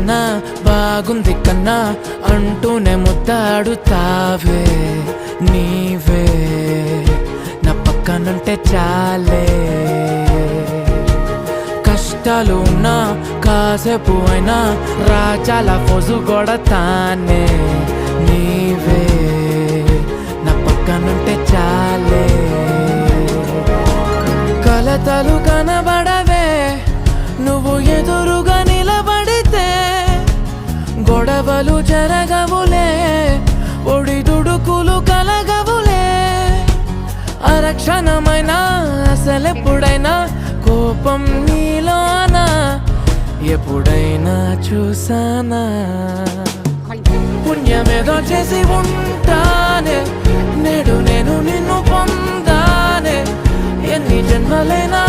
కన్నా బాగుంది కన్నా అంటూనే ముద్దాడుతావే నీవే నా పక్కనుంటే చాలే కష్టాలు ఉన్నా కాసేపు అయినా రాజాల ఫోజు కొడతానే నీవే నా పక్కనుంటే చాలే కలతలు కనబడవే నువ్వు ఎదురుగా నిలబడితే గొడవలు జరగవులే ఒడిదుడుకులు కలగవులే అరక్షణమైనా అసలెప్పుడైనా కోపం నీలోనా ఎప్పుడైనా చూసానా పుణ్యమేదో చేసి ఉంటానే నేడు నేను నిన్ను పొందానే ఎన్ని జన్మలైనా